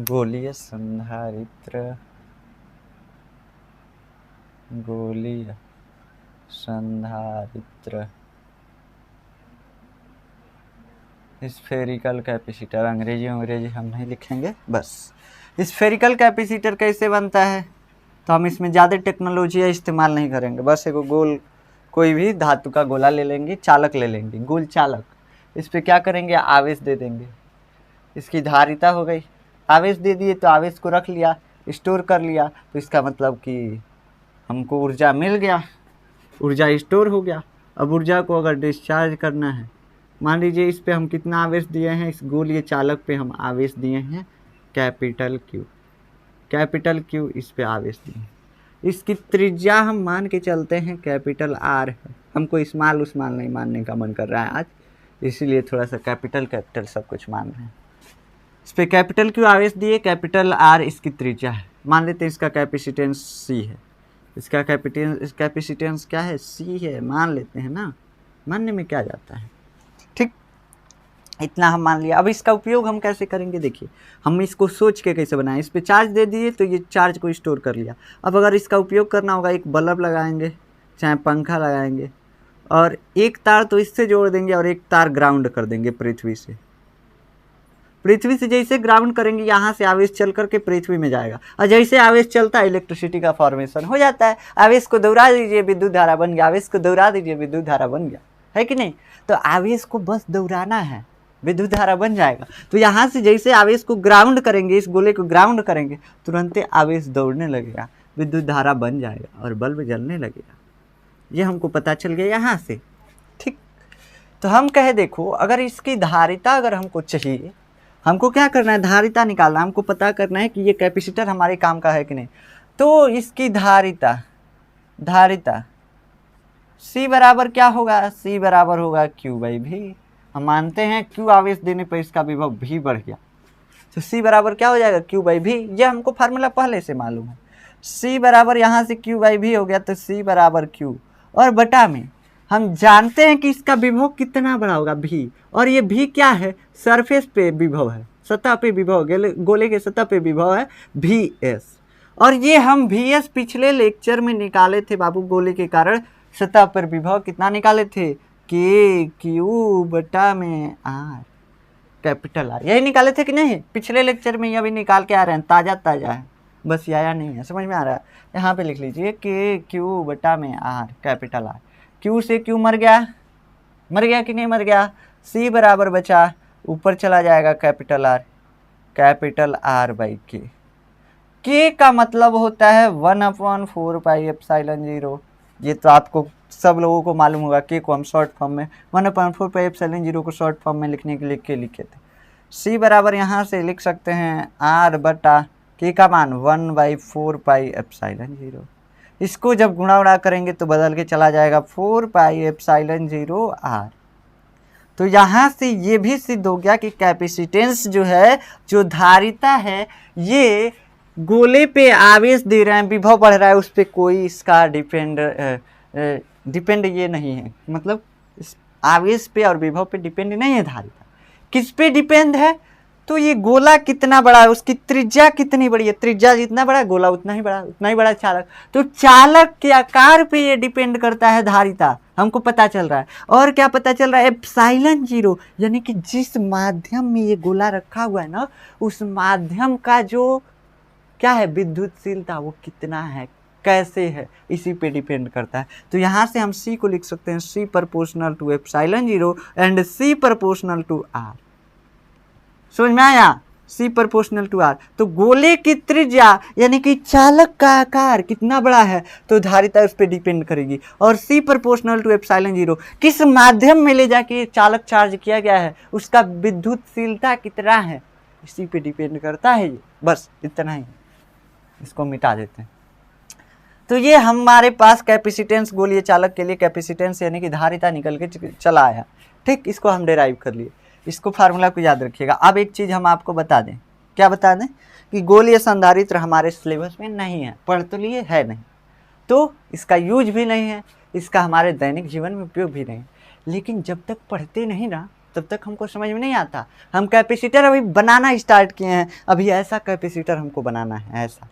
गोलीय संधारित्र, गोलीय संधारित्र, स्फेरिकल कैपेसिटर। अंग्रेजी हम नहीं लिखेंगे, बस। स्फेरिकल कैपेसिटर कैसे बनता है, तो हम इसमें ज़्यादा टेक्नोलॉजी इस्तेमाल नहीं करेंगे। बस एक गोल कोई भी धातु का गोला ले लेंगे, चालक ले लेंगे, गोल चालक। इस पर क्या करेंगे, आवेश दे देंगे। इसकी धारिता हो गई, आवेश दे दिए तो आवेश को रख लिया, स्टोर कर लिया, तो इसका मतलब कि हमको ऊर्जा मिल गया, ऊर्जा स्टोर हो गया। अब ऊर्जा को अगर डिस्चार्ज करना है, मान लीजिए इस पे हम कितना आवेश दिए हैं, इस गोलीय चालक पे हम आवेश दिए हैं कैपिटल क्यू, कैपिटल क्यू इस पे आवेश दिए। इसकी त्रिज्या हम मान के चलते हैं कैपिटल आर है। हमको स्मॉल उस्मॉल नहीं मानने का मन कर रहा है आज, इसीलिए थोड़ा सा कैपिटल कैपिटल सब कुछ मान रहे हैं। इस पे कैपिटल क्यू आवेश दिए, कैपिटल आर इसकी त्रिज्या है। मान लेते हैं इसका कैपेसिटेंस सी है, इसका कैपेसिटेंस क्या है, सी है, मान लेते हैं ना, मानने में क्या जाता है। ठीक, इतना हम मान लिया। अब इसका उपयोग हम कैसे करेंगे, देखिए हम इसको सोच के कैसे बनाएं। इस पे चार्ज दे दिए तो ये चार्ज को स्टोर कर लिया। अब अगर इसका उपयोग करना होगा, एक बल्ब लगाएंगे, चाहे पंखा लगाएंगे, और एक तार तो इससे जोड़ देंगे और एक तार ग्राउंड कर देंगे पृथ्वी से। पृथ्वी से जैसे ग्राउंड करेंगे, यहाँ से आवेश चल करके पृथ्वी में जाएगा, और जैसे आवेश चलता है इलेक्ट्रिसिटी का फॉर्मेशन हो जाता है। आवेश को दौड़ा दीजिए, विद्युत धारा बन गया, आवेश को दौड़ा दीजिए, विद्युत धारा बन गया, है कि नहीं। तो आवेश को बस दौड़ाना है, विद्युत धारा बन जाएगा। तो यहाँ से जैसे आवेश को ग्राउंड करेंगे, इस गोले को ग्राउंड करेंगे, तुरंत आवेश दौड़ने लगेगा, विद्युत धारा बन जाएगा और बल्ब जलने लगेगा। ये हमको पता चल गया यहाँ से। ठीक, तो हम कहे देखो, अगर इसकी धारिता अगर हमको चाहिए, हमको क्या करना है, धारिता निकालना, हमको पता करना है कि ये कैपेसिटर हमारे काम का है कि नहीं। तो इसकी धारिता, धारिता C बराबर क्या होगा, C बराबर होगा Q बाई V। हम मानते हैं Q आवेश देने पर इसका विभव V बढ़ गया, तो C बराबर क्या हो जाएगा, Q बाई V। ये हमको फार्मूला पहले से मालूम है। C बराबर यहाँ से Q बाई V हो गया, तो C बराबर Q, और बटा में हम जानते हैं कि इसका विभव कितना बड़ा होगा, V। और ये V क्या है, सरफेस पे विभव है, सतह पे विभव, गोले के सतह पे विभव है Vs। और ये हम Vs पिछले लेक्चर में निकाले थे बाबू, गोले के कारण सतह पर विभव कितना निकाले थे, KQ बटा में R, कैपिटल R, यही निकाले थे कि नहीं पिछले लेक्चर में। ये अभी निकाल के आ रहे हैं, ताज़ा ताज़ा है, बस ये आया नहीं है, समझ में आ रहा है। यहाँ पे लिख लीजिए KQ बटा में R, कैपिटल R। Q से Q मर गया, मर गया कि नहीं मर गया। C बराबर बचा, ऊपर चला जाएगा capital R, capital R by K। K का मतलब होता है 1/4 पाई एप्सिलॉन 0। ये तो आपको सब लोगों को मालूम होगा। K को हम शॉर्ट फॉर्म में 1/4 पाई एप्सिलॉन 0 को शॉर्ट फॉर्म में लिखने के लिए K लिखे थे। C बराबर यहाँ से लिख सकते हैं R बटा K का मान 1/4 पाई एप्सिलॉन 0। इसको जब गुणा उड़ा करेंगे तो बदल के चला जाएगा 4 पाई एप्सिलॉन 0 R। तो यहाँ से ये भी सिद्ध हो गया कि कैपेसिटेंस जो है, जो धारिता है, ये गोले पे आवेश दे रहे हैं, विभव बढ़ रहा है, उस पर कोई इसका डिपेंड ये नहीं है, मतलब इस आवेश पे और विभव पे डिपेंड नहीं है धारिता। किस पे डिपेंड है, तो ये गोला कितना बड़ा है, उसकी त्रिज्या कितनी बड़ी है, त्रिज्या जितना बड़ा गोला उतना ही बड़ा चालक। तो चालक के आकार पे ये डिपेंड करता है धारिता, हमको पता चल रहा है। और क्या पता चल रहा है, एप्सिलॉन 0, यानी कि जिस माध्यम में ये गोला रखा हुआ है ना, उस माध्यम का जो क्या है, विद्युतशीलता, वो कितना है, कैसे है, इसी पे डिपेंड करता है। तो यहाँ से हम C को लिख सकते हैं C proportional to epsilon 0 and C proportional to R। समझ में आया, C प्रोपोर्शनल टू R। तो गोले की त्रिज्या यानी कि चालक का आकार कितना बड़ा है, तो धारिता उस पर डिपेंड करेगी। और C प्रोपोर्शनल टू एप्सिलॉन 0, किस माध्यम में ले जाके चालक चार्ज किया गया है, उसका विद्युतशीलता कितना है, इसी पे डिपेंड करता है ये। बस इतना ही, इसको मिटा देते हैं। तो ये हमारे पास कैपेसिटेंस, गोलीय चालक के लिए कैपेसिटेंस यानी कि धारिता निकल के चला आया। ठीक, इसको हम डेराइव कर लिए, इसको फार्मूला को याद रखिएगा। अब एक चीज़ हम आपको बता दें, क्या बता दें, कि गोलीय संधारित्र हमारे सिलेबस में नहीं है, पढ़ तो लिए है नहीं, तो इसका यूज भी नहीं है, इसका हमारे दैनिक जीवन में उपयोग भी नहीं। लेकिन जब तक पढ़ते नहीं ना, तब तक हमको समझ में नहीं आता। हम कैपेसिटर अभी बनाना स्टार्ट किए हैं, अभी ऐसा कैपेसिटर हमको बनाना है। ऐसा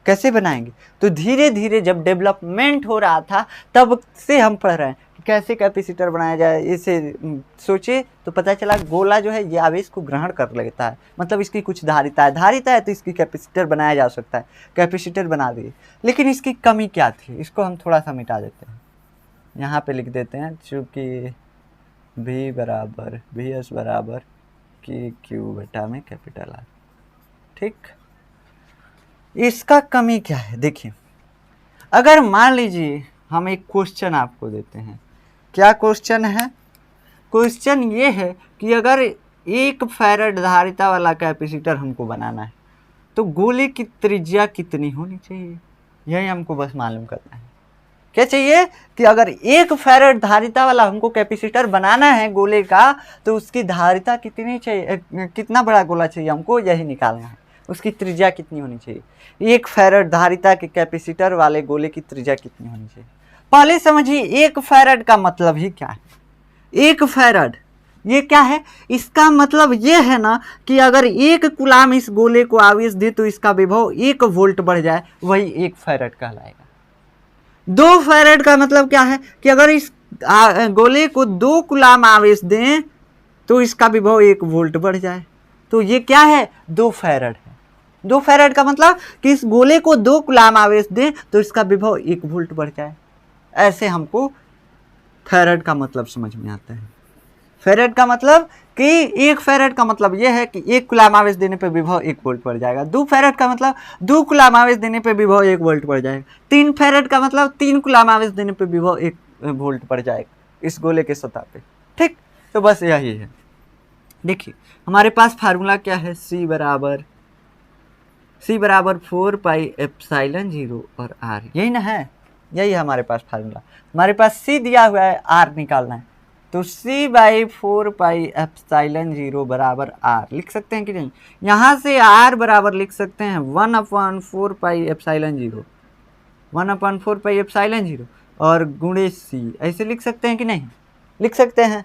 कैसे बनाएंगे? तो धीरे धीरे जब डेवलपमेंट हो रहा था तब से हम पढ़ रहे हैं कि कैसे कैपेसिटर बनाया जाए। इसे सोचे तो पता चला गोला जो है ये आवेश को ग्रहण कर लेता है, मतलब इसकी कुछ धारिता है तो इसकी कैपेसिटर बनाया जा सकता है। कैपेसिटर बना दिए, लेकिन इसकी कमी क्या थी, इसको हम थोड़ा सा मिटा देते हैं। यहाँ पे लिख देते हैं चूँकि VS बराबर Q में कैपिटल आर। ठीक, इसका कमी क्या है? देखिए, अगर मान लीजिए हम एक क्वेश्चन आपको देते हैं। क्या क्वेश्चन है? क्वेश्चन ये है कि अगर 1 फैराड धारिता वाला कैपेसिटर हमको बनाना है तो गोले की त्रिज्या कितनी होनी चाहिए, यही हमको बस मालूम करना है। क्या चाहिए कि अगर 1 फैराड धारिता वाला हमको कैपेसिटर बनाना है गोले का, तो उसकी धारिता कितनी चाहिए, कितना बड़ा गोला चाहिए हमको, यही निकालना है। उसकी त्रिज्या कितनी होनी चाहिए, 1 फैराड धारिता के कैपेसिटर वाले गोले की त्रिज्या कितनी होनी चाहिए। पहले समझिए 1 फैराड का मतलब ही क्या है। 1 फैराड ये क्या है? इसका मतलब ये है ना कि अगर 1 कूलाम इस गोले को आवेश दे तो इसका विभव 1 वोल्ट बढ़ जाए, वही 1 फैराड कहलाएगा। 2 फैराड का मतलब क्या है कि अगर इस गोले को 2 कूलाम आवेश दें तो इसका विभव 1 वोल्ट बढ़ जाए, तो ये क्या है? 2 फैराड है। 2 फैराड का मतलब कि इस गोले को 2 कूलाम आवेश दें तो इसका विभव 1 वोल्ट बढ़ जाए। ऐसे हमको फैराड का मतलब समझ में आता है। फैराड का मतलब कि 1 फैराड का मतलब यह है कि 1 कूलाम आवेश देने पर विभव 1 वोल्ट बढ़ जाएगा। 2 फैराड का मतलब 2 कूलाम आवेश देने पर विभव 1 वोल्ट बढ़ जाएगा। 3 फैराड का मतलब 3 कूलाम आवेश देने पर विभव 1 वोल्ट बढ़ जाएगा इस गोले के सतह पे। ठीक, तो बस यही है। देखिए हमारे पास फार्मूला क्या है, C बराबर 4 पाई एप्सिलॉन 0 और R, यही ना है, यही है हमारे पास फार्मूला। हमारे पास C दिया हुआ है, R निकालना है, तो C बाई 4 पाई एप्सिलॉन 0 बराबर R लिख सकते हैं कि नहीं? यहाँ से R बराबर लिख सकते हैं 1/4 पाई एप्सिलॉन 0, 1/4 पाई एप्सिलॉन 0 और गुणे C, ऐसे लिख सकते हैं कि नहीं? लिख सकते हैं।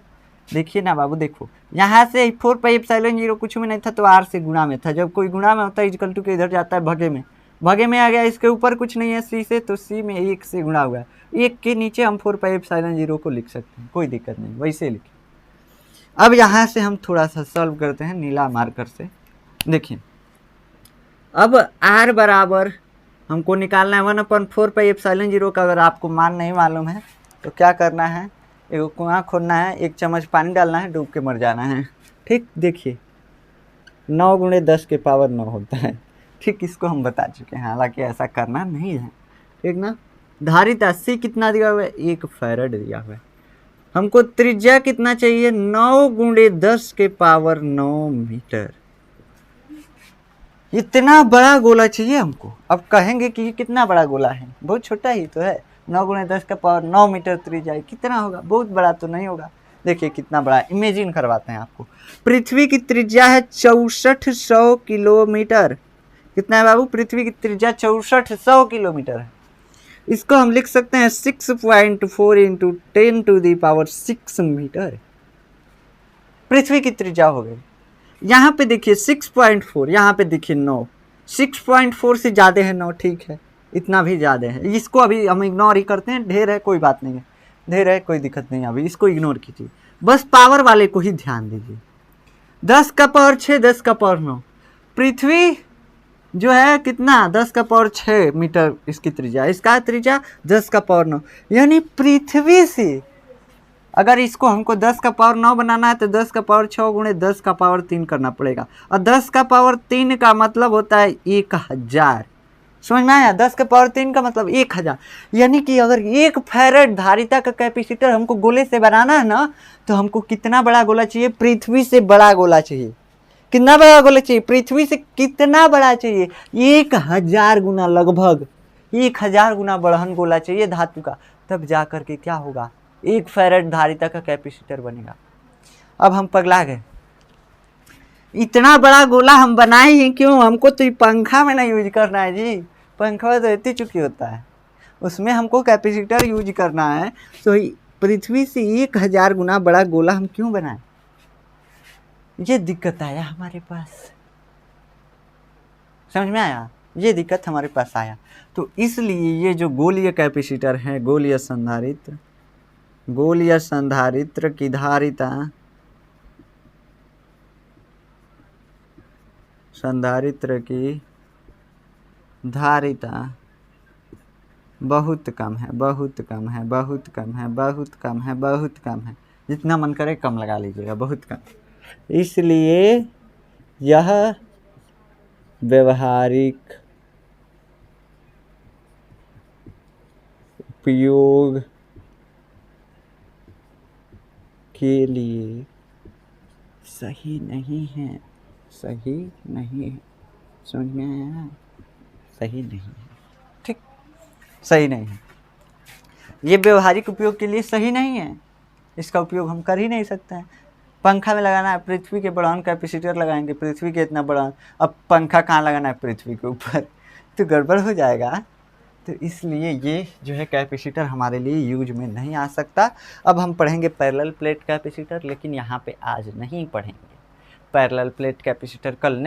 देखिए ना बाबू, देखो यहाँ से 4 पाई एप्सिलॉन 0 कुछ में नहीं था तो R से गुणा में था। जब कोई गुणा में होता है इक्वल टू के इधर जाता है भगे में आ गया, इसके ऊपर कुछ नहीं है C से, तो C में 1 से गुणा हुआ है। 1 के नीचे हम 4 पाई एप्सिलॉन 0 को लिख सकते हैं, कोई दिक्कत नहीं, वैसे लिखिए। अब यहाँ से हम थोड़ा सा सॉल्व करते हैं नीला मार्कर से। देखिए अब R बराबर हमको निकालना है 1/4 पाई एप्सिलॉन 0 का। अगर आपको मान नहीं मालूम है तो क्या करना है, एक कुआं खोदना है, 1 चम्मच पानी डालना है, डूब के मर जाना है। ठीक, देखिए 9 × 10 के पावर 9 होता है। ठीक, इसको हम बता चुके हैं, हालांकि ऐसा करना नहीं है। ठीक ना। धारिता C कितना दिया हुआ है, 1 फैराड दिया हुआ है। हमको त्रिज्या कितना चाहिए, 9 × 10 के पावर 9 मीटर। इतना बड़ा गोला चाहिए हमको। अब कहेंगे कि ये कितना बड़ा गोला है, बहुत छोटा ही तो है। 9 × 10 का पावर 9 मीटर त्रिज्या, कितना होगा, बहुत बड़ा तो नहीं होगा। देखिए कितना बड़ा, इमेजिन करवाते हैं आपको। पृथ्वी की त्रिज्या है 6400 किलोमीटर। कितना है बाबू? पृथ्वी की त्रिज्या 6400 किलोमीटर है। इसको हम लिख सकते हैं 6.4 × 10⁶ मीटर। पृथ्वी की त्रिज्या हो गई। यहाँ पे देखिए 6.4, यहाँ पे देखिए 9, 6.4 से ज़्यादा है 9, ठीक है, इतना भी ज़्यादा है। इसको अभी हम इग्नोर ही करते हैं, ढेर है कोई बात नहीं है, ढेर है कोई दिक्कत नहीं है, अभी इसको इग्नोर कीजिए, बस पावर वाले को ही ध्यान दीजिए। 10 का पावर 6, 10 का पावर 9। पृथ्वी जो है कितना, 10 का पावर 6 मीटर इसकी त्रिज्या, इसका त्रिज्या 10 का पावर 9। यानी पृथ्वी से अगर इसको हमको 10 का पावर 9 बनाना है तो 10 का पावर 6 × 10 का पावर 3 करना पड़ेगा। और 10 का पावर 3 का मतलब होता है 1000। समझ में आया? 10 का पावर 3 का मतलब 1000। यानी कि अगर 1 फैराड धारिता का कैपेसिटर हमको गोले से बनाना है ना, तो हमको कितना बड़ा गोला चाहिए, पृथ्वी से बड़ा गोला चाहिए। कितना बड़ा गोला चाहिए, पृथ्वी से कितना बड़ा चाहिए, 1000 गुना, लगभग 1000 गुना बड़हन गोला चाहिए धातु का, तब जा करके क्या होगा, 1 फैराड धारिता का कैपेसिटर बनेगा। अब हम पगला गए, इतना बड़ा गोला हम बनाए ही क्यों, हमको तो पंखा में ना यूज करना है जी, पंखा तो इतनी चुकी होता है, उसमें हमको कैपेसिटर यूज करना है। तो पृथ्वी से 1000 गुना बड़ा गोला हम क्यों बनाएं, ये दिक्कत आया हमारे पास, समझ में आया, ये दिक्कत हमारे पास आया। तो इसलिए ये जो गोलीय कैपेसिटर है, गोलीय संधारित्र की धारिता, संधारित्र की धारिता बहुत कम है, बहुत कम है, बहुत कम है, बहुत कम है, बहुत कम है, जितना मन करे कम लगा लीजिएगा, बहुत कम। इसलिए यह व्यवहारिक उपयोग के लिए सही नहीं है, सही नहीं है, समझ में आया, सही नहीं है, ठीक, सही नहीं है, ये व्यवहारिक उपयोग के लिए सही नहीं है, इसका उपयोग हम कर ही नहीं सकते हैं। पंखा में लगाना है, पृथ्वी के बढ़ान कैपेसिटर लगाएंगे, पृथ्वी के इतना बढ़ान, अब पंखा कहाँ लगाना है, पृथ्वी के ऊपर, तो गड़बड़ हो जाएगा। तो इसलिए ये जो है कैपेसिटर हमारे लिए यूज में नहीं आ सकता। अब हम पढ़ेंगे पैरेलल प्लेट कैपेसिटर, लेकिन यहाँ पे आज नहीं पढ़ेंगे पैरेलल प्लेट कैपेसिटर, कल